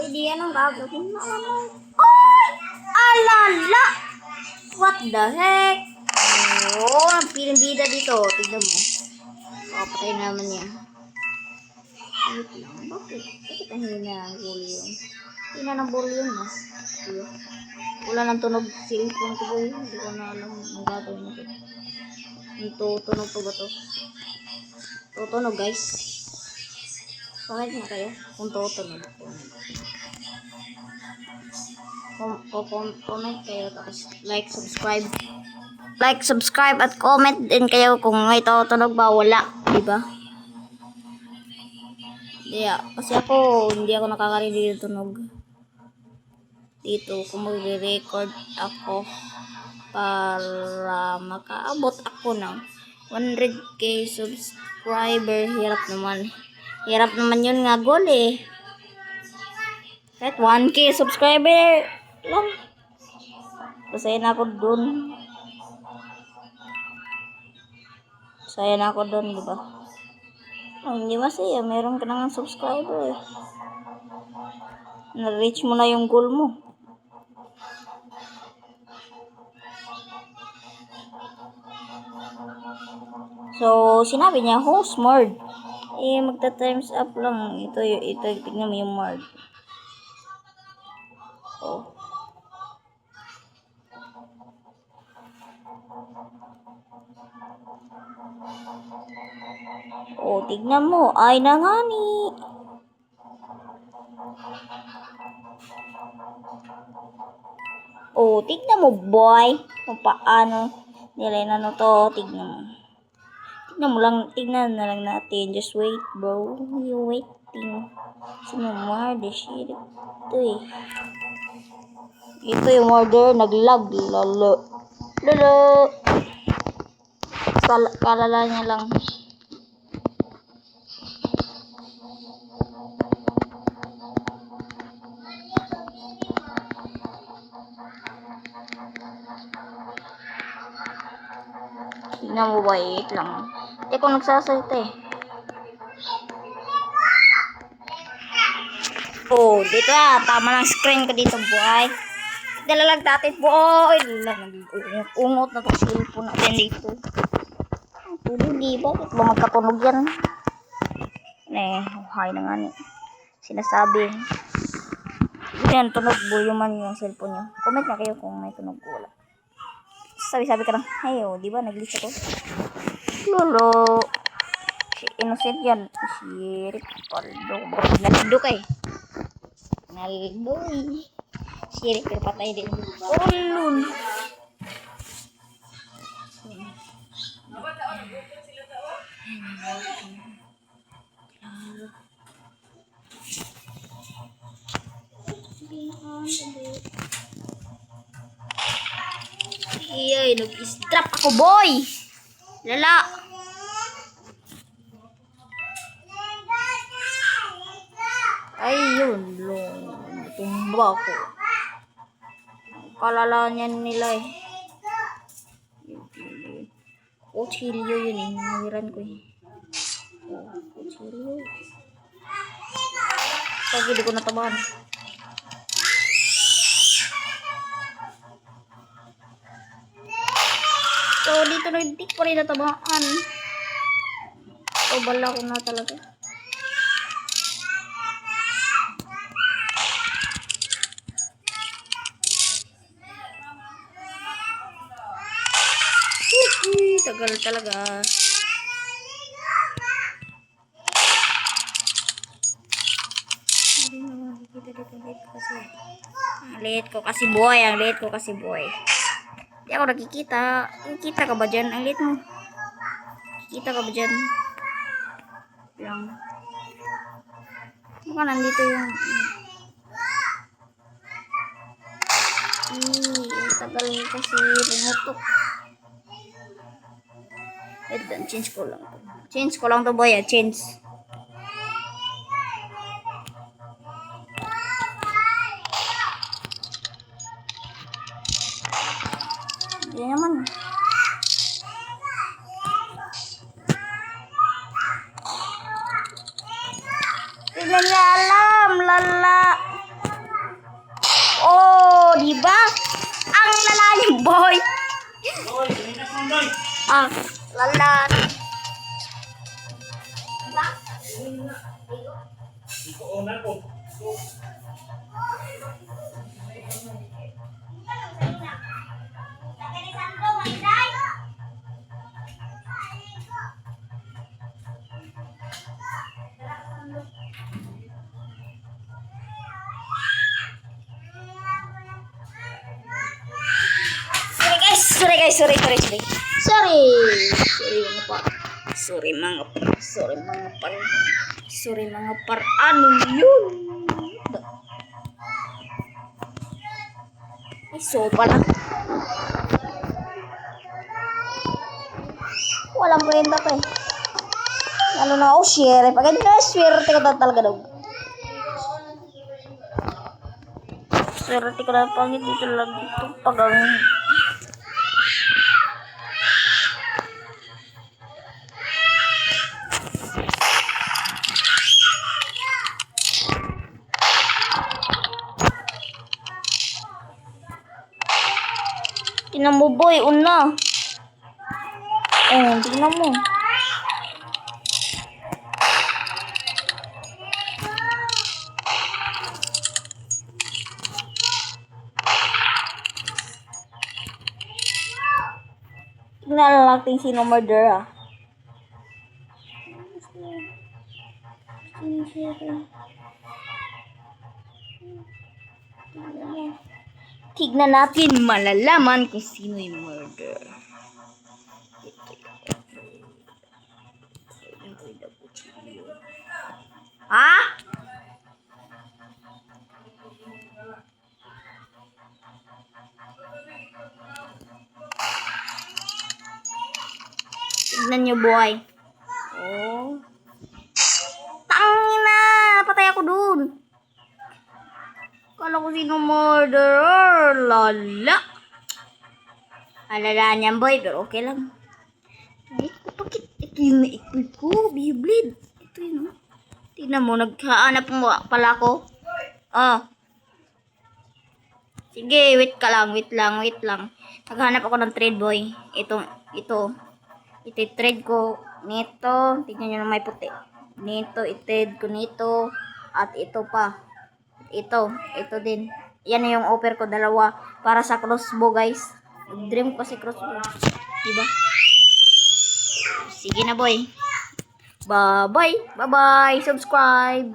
Uy, di yan ang gagawin mo. Ay! Alala! What the heck? Oh, piling bida dito. Tignan mo. Oh, patay naman niya. Wait lang. Bakit? Bakit ang hina ang volume? Hina ng volume, no? Wala nang tunog cellphone ko, boy. Hindi ko na alam ang gagawin nito. Tutunog pa ba to? Tutunog, guys. Comment nga kayo kung tutunog. Comment kayo, tapos like, subscribe. Like, subscribe, at comment din kayo kung may tutunog ba, wala. Diba? Yeah, kasi hindi ako nakakarinig ng tunog. Dito, kung magre-record ako para makaabot ako ng 100k subscriber. Hirap naman yun nga, goal eh. Kahit 1k subscriber lang. Masaya na ako dun. Diba? Hindi masaya, meron ka nang subscriber. Na-reach mo na yung goal mo. So, sinabi niya, host mode. Magta-times up lang. Ito, tignan mo yung mode. Oh. Oh, tignan mo. Ay na nga ni. Oh, tignan mo, boy. Kung paano nila inano to. Tignan na lang natin. Just wait, bro. You waiting. Sinumar, the shit. Ito eh. Ito yung order. Naglag. Lalo. Kalala niya lang. Tignan mo, wait lang. Hindi ako nagsasalita eh. Oh, dito tama ng screen ko dito, boy. Dala lang natin, boy. Ungot na itong cellphone natin dito. Hindi, bakit ba magkatunog yan? Hay na nga ni. Sinasabi. Yan, tunog volume yung cellphone nyo. Comment na kayo kung may tunog ko, wala. Sabi ka lang, hey, oh, di ba nag-list ako? Lolo. Innocent yan. Sirik. Naldo ka eh. Naldo eh. Sirik, pero patay din. Lul. Iyay, nag-strap ako, boy. Lala. Ayun, tumba ko. Kalala niyan nila eh. Kutsilyo yun eh. Nawiran ko eh. Kutsilyo. Pag hindi ko natabahan. So, dito na hindi ko rin natabahan. So, bala ko na talaga. Tagal talaga. Late ko kasi boy. Hindi ako nakikita. Nakikita ka ba dyan? Ang late mo. Nakikita ka ba dyan? Lang. Baka nandito yung... tagal kasi lumutok. Change ko lang to boy. Change. Hindi naman. Hindi niya alam, lala. Ah, lalan. Sorry guys, sorry. Sorry mga par. Ano yun? Ay, sopa lang. Walang kwenta to eh. Lalo na ako share. Pag hindi na swerte ko talaga daw. Swerte ko na pangit dito lang dito. Pag ang... Tingnan mo boy, una. Tingnan mo. Tingnan lang natin sino murder ah. Tignan natin, malalaman kung sino yung murder. Ha? Tignan nyo, boy. Oh. Tangina! Napatay ako dun. Kala ko sino murderer. Lala. Alala niyan, boy. Pero okay lang. Ay, bakit ito yung na-equip ko? Beyblade. Ito yun, oh. Tignan mo, naghahanap mo pala ako. Oh. Sige, wait lang. Naghanap ako ng trade, boy. Ito. Iti-trade ko nito. Tignan nyo na may puti. Nito, i-trade ko nito. At ito pa. Ito din. Yan na yung offer ko, dalawa. Para sa crossbow, guys. Dream ko si crossbow. Diba? Sige na, boy. Bye-bye. Subscribe.